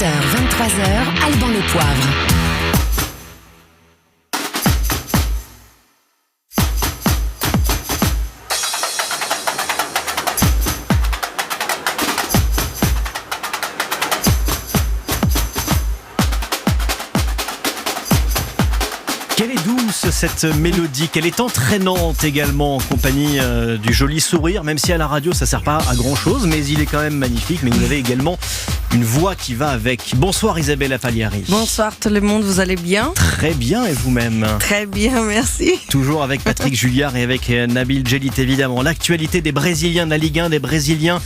23h, Alban Le Poivre. Quelle est douce cette mélodie, qu'elle est entraînante également en compagnie du joli sourire, même si à la radio ça sert pas à grand chose, mais il est quand même magnifique. Mais vous avez également une voix qui va avec. Bonsoir Isabella Pagliari. Bonsoir tout le monde, vous allez bien? Très bien, et vous-même? Très bien, merci. Toujours avec Patrick Julliard et avec Nabil Djellit évidemment. L'actualité des Brésiliens de la Ligue 1, des Brésiliens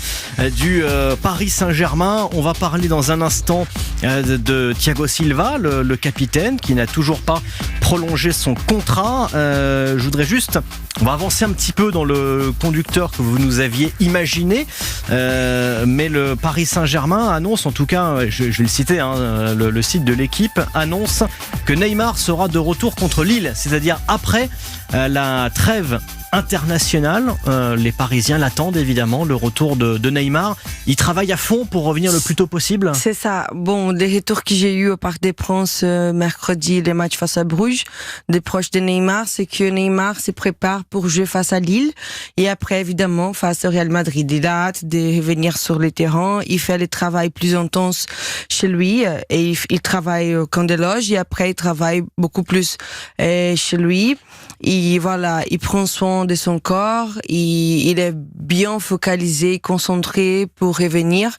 du Paris Saint-Germain. On va parler dans un instant de Thiago Silva, le capitaine, qui n'a toujours pas prolonger son contrat. Je voudrais juste, on va avancer un petit peu dans le conducteur que vous nous aviez imaginé, mais le Paris Saint-Germain annonce, en tout cas, je vais le citer, le site de l'équipe annonce que Neymar sera de retour contre Lille, c'est-à-dire après la trêve international. Les Parisiens l'attendent évidemment, le retour de Neymar. Il travaille à fond pour revenir le plus tôt possible. C'est ça. Bon, des retours que j'ai eu au Parc des Princes mercredi, les matchs face à Bruges, des proches de Neymar, c'est que Neymar se prépare pour jouer face à Lille et après évidemment face au Real Madrid. Il a hâte de revenir sur le terrain. Il fait le travail plus intense chez lui et il travaille au camp de loge et après il travaille beaucoup plus chez lui. Et voilà, il prend soin de son corps, il est bien focalisé, concentré pour revenir.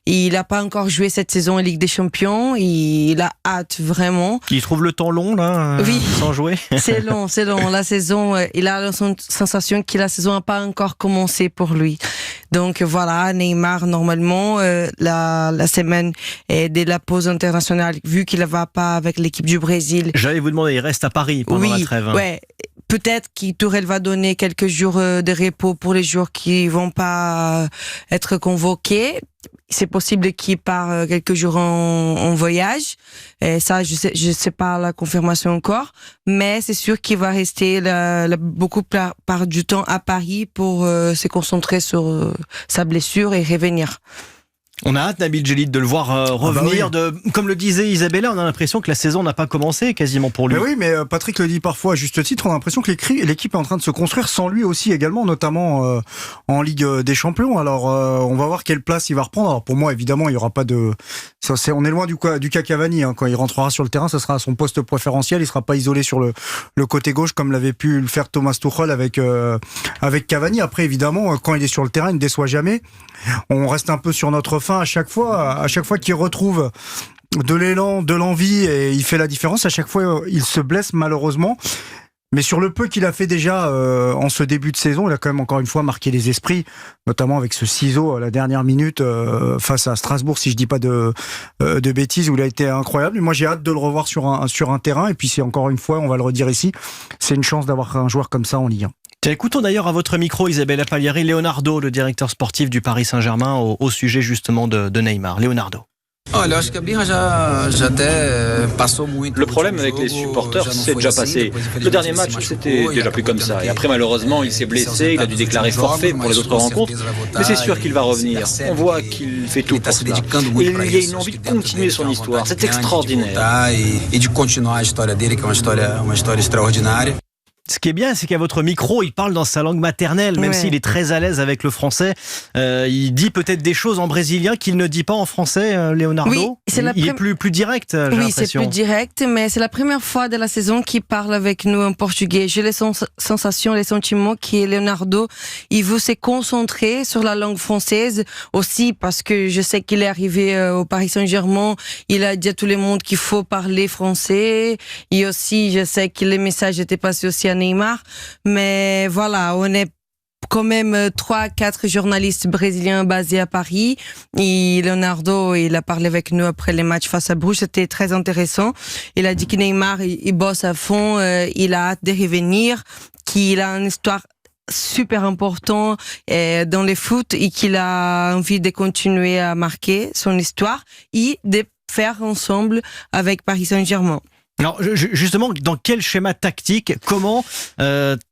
Il n'a pas encore joué cette saison en Ligue des Champions, il a hâte vraiment. Il trouve le temps long là, oui, sans jouer. C'est long. La saison, il a la sensation que la saison n'a pas encore commencé pour lui. Donc voilà, Neymar normalement la semaine de la pause internationale, vu qu'il ne va pas avec l'équipe du Brésil. J'allais vous demander, il reste à Paris pendant la trêve. Ouais. Peut-être qu'Itourelle va donner quelques jours de repos pour les joueurs qui vont pas être convoqués. C'est possible qu'il part quelques jours en voyage. Et ça, je sais pas la confirmation encore. Mais c'est sûr qu'il va rester beaucoup part du temps à Paris pour se concentrer sur sa blessure et revenir. On a hâte, Nabil Djellit, de le voir revenir. Bah oui. Comme le disait Isabella, on a l'impression que la saison n'a pas commencé quasiment pour lui. Mais oui, mais Patrick le dit parfois à juste titre, on a l'impression que l'équipe est en train de se construire sans lui aussi également, notamment en Ligue des Champions. Alors on va voir quelle place il va reprendre. Alors pour moi, évidemment, il y aura pas de... on est loin du cas Cavani. Quand il rentrera sur le terrain, ça sera à son poste préférentiel. Il sera pas isolé sur le côté gauche comme l'avait pu le faire Thomas Tuchel avec Cavani. Après, évidemment, quand il est sur le terrain, il ne déçoit jamais. On reste un peu sur notre fin à chaque fois qu'il retrouve de l'élan, de l'envie et il fait la différence. À chaque fois, il se blesse malheureusement. Mais sur le peu qu'il a fait déjà en ce début de saison, il a quand même encore une fois marqué les esprits, notamment avec ce ciseau à la dernière minute face à Strasbourg, si je dis pas de bêtises, où il a été incroyable. Et moi, j'ai hâte de le revoir sur un terrain. Et puis, c'est encore une fois, on va le redire ici, c'est une chance d'avoir un joueur comme ça en Ligue 1. Écoutons d'ailleurs à votre micro, Isabella Pagliari, Leonardo, le directeur sportif du Paris Saint-Germain, au sujet justement de Neymar. Leonardo. Le problème avec les supporters, c'est déjà passé. Le dernier match, c'était déjà plus comme ça. Et après, malheureusement, il s'est blessé, il a dû déclarer forfait pour les autres rencontres. Mais c'est sûr qu'il va revenir. On voit qu'il fait tout pour cela. Et il y a une envie de continuer son histoire. C'est extraordinaire. Ce qui est bien, c'est qu'à votre micro, il parle dans sa langue maternelle, même s'il est très à l'aise avec le français. Il dit peut-être des choses en brésilien qu'il ne dit pas en français, Leonardo. Oui, il est plus direct, j'ai l'impression. Oui, c'est plus direct, mais c'est la première fois de la saison qu'il parle avec nous en portugais. J'ai les sensations, les sentiments que Leonardo, il veut se concentrer sur la langue française aussi, parce que je sais qu'il est arrivé au Paris Saint-Germain, il a dit à tout le monde qu'il faut parler français, et aussi, je sais que les messages étaient passés aussi à Neymar, mais voilà, on est quand même 3-4 journalistes brésiliens basés à Paris et Leonardo, il a parlé avec nous après les matchs face à Bruges, c'était très intéressant. Il a dit que Neymar, il bosse à fond, il a hâte de revenir, qu'il a une histoire super important dans le foot et qu'il a envie de continuer à marquer son histoire et de faire ensemble avec Paris Saint-Germain. Alors justement, dans quel schéma tactique, comment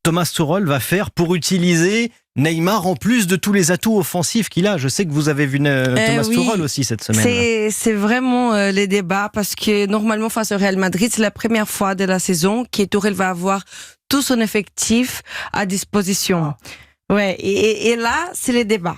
Thomas Tuchel va faire pour utiliser Neymar, en plus de tous les atouts offensifs qu'il a. Je sais que vous avez vu Thomas Tuchel aussi cette semaine. C'est vraiment les débats parce que normalement face au Real Madrid, c'est la première fois de la saison que Tuchel va avoir tout son effectif à disposition. Ouais, et là, c'est les débats.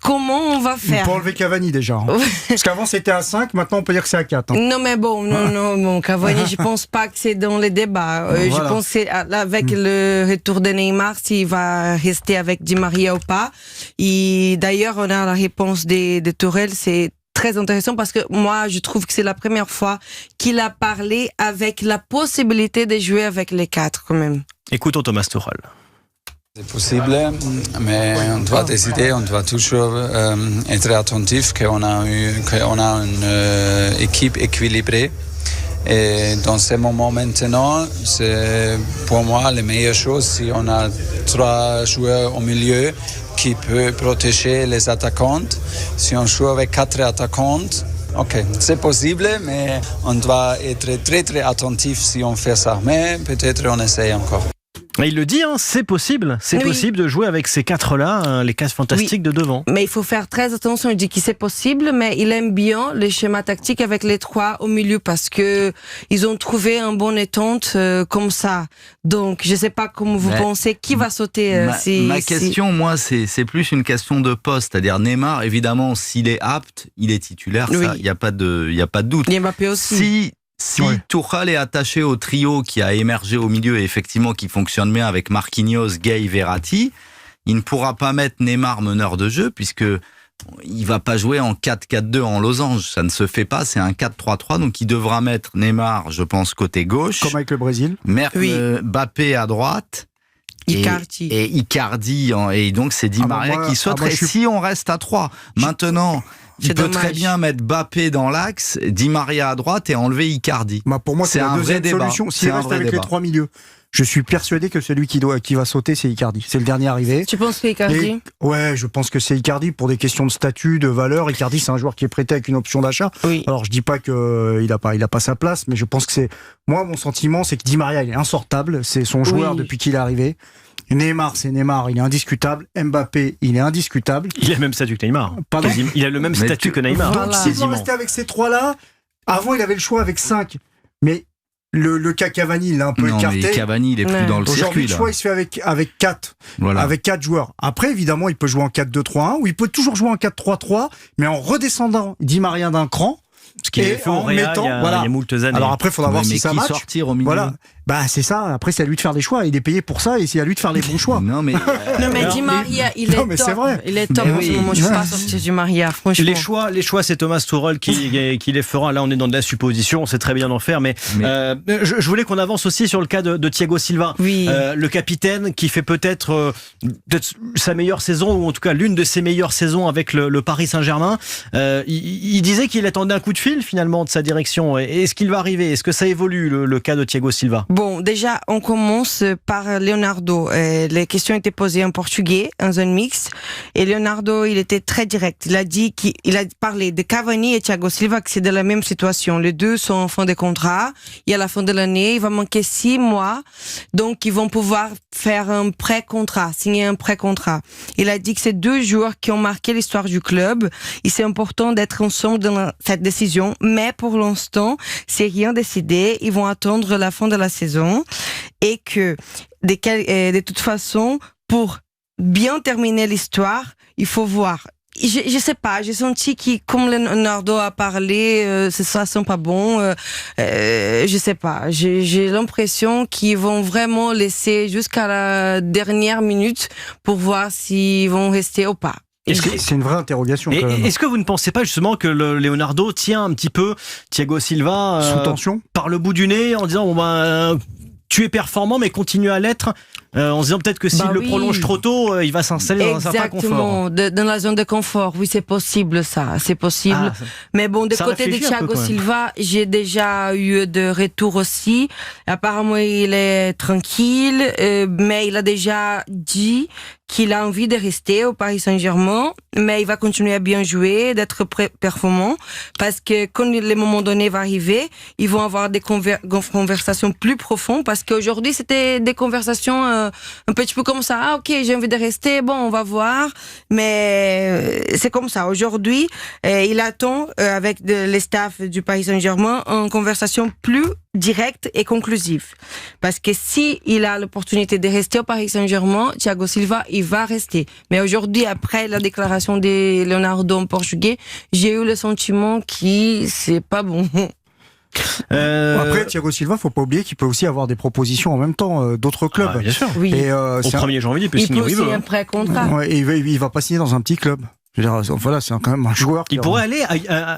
Comment on va faire? Il faut enlever Cavani déjà. Hein. Parce qu'avant c'était à 5, maintenant on peut dire que c'est à 4. Hein. Non mais bon, Cavani, je pense pas que c'est dans les débats. Voilà. Je pense que c'est avec le retour de Neymar, s'il va rester avec Di Maria ou pas. Et d'ailleurs, on a la réponse de Tuchel, c'est très intéressant parce que moi, je trouve que c'est la première fois qu'il a parlé avec la possibilité de jouer avec les 4 quand même. Écoutons Thomas Tuchel. C'est possible, mais on doit décider, on doit toujours être attentif qu'on a une équipe équilibrée. Et dans ce moment maintenant, c'est pour moi la meilleure chose si on a 3 joueurs au milieu qui peuvent protéger les attaquantes. Si on joue avec 4 attaquantes, ok, c'est possible, mais on doit être très très attentif si on fait ça. Mais peut-être on essaye encore. Il le dit, hein, c'est possible possible de jouer avec ces 4-là, les 4 fantastiques de devant. Mais il faut faire très attention, il dit que c'est possible, mais il aime bien les schémas tactiques avec les 3 au milieu parce que ils ont trouvé un bon étente comme ça. Donc, je sais pas comment vous pensez qui va sauter. Ma question, moi, c'est plus une question de poste, c'est-à-dire Neymar, évidemment, s'il est apte, il est titulaire, ça, il y a pas de doute. Et Mbappé aussi. Si Tuchel est attaché au trio qui a émergé au milieu et effectivement qui fonctionne bien avec Marquinhos, Gay, Verratti, il ne pourra pas mettre Neymar meneur de jeu puisque il va pas jouer en 4-4-2 en losange. Ça ne se fait pas, c'est un 4-3-3. Donc il devra mettre Neymar, je pense, côté gauche. Comme avec le Brésil. Mbappé à droite. Et Icardi. Et donc c'est Di Maria qui sauterait si on reste à 3. Maintenant... Il peut très bien mettre Mbappé dans l'axe, Di Maria à droite et enlever Icardi. Pour moi, c'est la deuxième solution. S'il reste avec les 3 milieux, je suis persuadé que celui qui va sauter, c'est Icardi. C'est le dernier arrivé. Tu penses que c'est Icardi ? Ouais, je pense que c'est Icardi pour des questions de statut, de valeur. Icardi, c'est un joueur qui est prêté avec une option d'achat. Oui. Alors, je dis pas qu'il a pas sa place, mais je pense que moi, mon sentiment, c'est que Di Maria, il est insortable. C'est son joueur depuis qu'il est arrivé. Neymar, c'est Neymar, il est indiscutable. Mbappé, il est indiscutable. Il a le même statut que Neymar. Pardon ? Il a le même statut que Neymar. Donc, s'il doit rester avec ces 3-là, avant, il avait le choix avec 5. Mais le cas Cavani, il l'a un peu écarté. Mais Cavani, il est plus dans le circuit. Aujourd'hui, le choix, il se fait avec 4. Voilà. Avec 4 joueurs. Après, évidemment, il peut jouer en 4-2-3-1 ou il peut toujours jouer en 4-3-3, mais en redescendant Di Maria d'un cran. Ce qui est fait au Real il y a moultes années. Alors après, il faudra voir si ça match. Sortir au milieu. Voilà. C'est ça. Après, c'est à lui de faire des choix. Il est payé pour ça et c'est à lui de faire les bons choix. Non, mais Di Maria, il est top. C'est vrai. Il est top en ce moment. Je ne suis pas sortir Di Maria, franchement. Les choix, c'est Thomas Tuchel qui les fera. Là, on est dans de la supposition. On sait très bien d'en faire. Mais je voulais qu'on avance aussi sur le cas de Thiago Silva. Oui. Le capitaine qui fait peut-être sa meilleure saison, ou en tout cas l'une de ses meilleures saisons avec le Paris Saint-Germain. Il disait qu'il attendait un coup de fil finalement de sa direction. Est-ce qu'il va arriver ? Est-ce que ça évolue le cas de Thiago Silva ? Bon, déjà, on commence par Leonardo. Les questions étaient posées en portugais, en zone mixte. Et Leonardo, il était très direct. Il a parlé de Cavani et Thiago Silva, que c'est de la même situation. Les deux sont en fin de contrat. Et à la fin de l'année, il va manquer 6 mois. Donc, ils vont pouvoir faire un pré-contrat, signer un pré-contrat. Il a dit que c'est 2 joueurs qui ont marqué l'histoire du club. Et c'est important d'être ensemble dans cette décision. Mais pour l'instant, c'est rien décidé. Ils vont attendre la fin de la saison. Et que, de toute façon, pour bien terminer l'histoire, il faut voir. Je sais pas, j'ai senti que, comme Leonardo a parlé, ça sent pas bon. Je sais pas, j'ai l'impression qu'ils vont vraiment laisser jusqu'à la dernière minute pour voir s'ils vont rester ou pas. C'est une vraie interrogation. Est-ce que vous ne pensez pas justement que Leonardo tient un petit peu Thiago Silva sous tension par le bout du nez en disant tu es performant mais continue à l'être, en se disant peut-être que s'il le prolonge trop tôt, il va s'installer dans un certain confort. Exactement, dans la zone de confort. Oui, c'est possible ça, c'est possible. Mais bon, de côté de Thiago Silva, j'ai déjà eu de retours aussi. Apparemment, il est tranquille, mais il a déjà dit qu'il a envie de rester au Paris Saint-Germain, mais il va continuer à bien jouer, d'être performant, parce que quand le moment donné va arriver, ils vont avoir des conversations plus profondes, parce qu'aujourd'hui c'était des conversations un petit peu comme ça. Ah ok, j'ai envie de rester, bon on va voir, mais c'est comme ça. Aujourd'hui, il attend avec les staffs du Paris Saint-Germain une conversation plus directe et conclusive. Parce que si il a l'opportunité de rester au Paris Saint-Germain, Thiago Silva, il va rester. Mais aujourd'hui, après la déclaration de Leonardo en portugais, j'ai eu le sentiment que c'est pas bon. Après, Thiago Silva, faut pas oublier qu'il peut aussi avoir des propositions en même temps d'autres clubs. Bien sûr. Oui. Et, Au 1er janvier, il peut signer où il veut. aussi un pré-contrat. Ouais, et il va pas signer dans un petit club. Je veux dire, voilà, c'est quand même un joueur. Il pourrait aller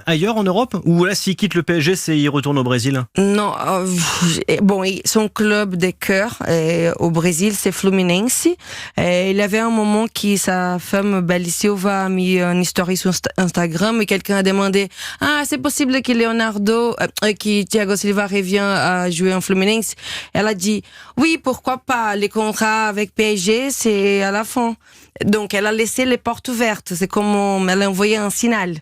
ailleurs en Europe, ou là, s'il quitte le PSG, il retourne au Brésil? Non, bon, son club de cœur au Brésil, c'est Fluminense. Il avait un moment qui sa femme Balissiova a mis une story sur Instagram et quelqu'un a demandé c'est possible que Thiago Silva revienne à jouer en Fluminense. Elle a dit oui, pourquoi pas, les contrats avec PSG c'est à la fin. Donc elle a laissé les portes ouvertes, c'est comme elle a envoyé un signal.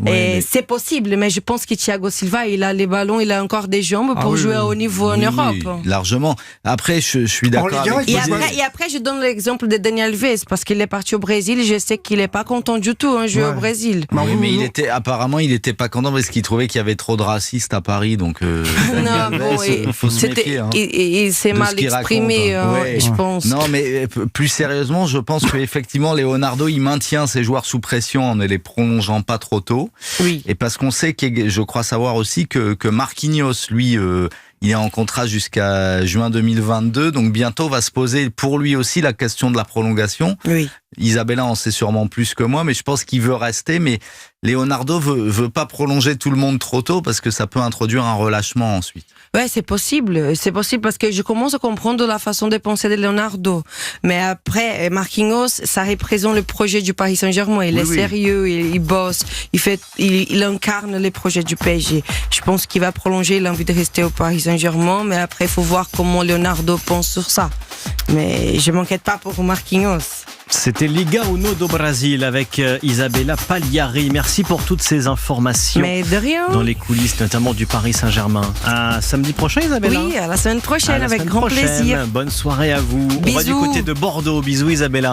Ouais, c'est possible, mais je pense que Thiago Silva, il a les ballons, il a encore des jambes pour jouer à haut niveau en Europe. Oui, largement. Après, je suis d'accord avec et après, je donne l'exemple de Daniel Alves, parce qu'il est parti au Brésil, je sais qu'il est pas content du tout jouer au Brésil. Oui, mais apparemment, il était pas content parce qu'il trouvait qu'il y avait trop de racistes à Paris, donc faut se méfier. Il s'est mal exprimé, je pense. Non, mais plus sérieusement, je pense que effectivement, Leonardo, il maintient ses joueurs sous pression en ne les prolongeant pas trop tôt. Oui. Et parce qu'on sait, je crois savoir aussi que Marquinhos, lui, il est en contrat jusqu'à juin 2022, donc bientôt va se poser pour lui aussi la question de la prolongation. Oui. Isabella en sait sûrement plus que moi, mais je pense qu'il veut rester. Mais Leonardo veut pas prolonger tout le monde trop tôt parce que ça peut introduire un relâchement ensuite. Ouais, c'est possible. C'est possible parce que je commence à comprendre la façon de penser de Leonardo. Mais après, Marquinhos, ça représente le projet du Paris Saint-Germain. Il est sérieux, il bosse, il incarne les projets du PSG. Je pense qu'il va prolonger, il a envie de rester au Paris Saint-Germain, mais après, il faut voir comment Leonardo pense sur ça. Mais je m'inquiète pas pour Marquinhos. C'était Liga Uno do Brasil avec Isabella Pagliari. Merci pour toutes ces informations. Mais de rien. Dans les coulisses, notamment du Paris Saint-Germain. À samedi prochain, Isabella. Oui, à la semaine prochaine, avec grand plaisir. Bonne soirée à vous. Bisous. On va du côté de Bordeaux. Bisous, Isabella.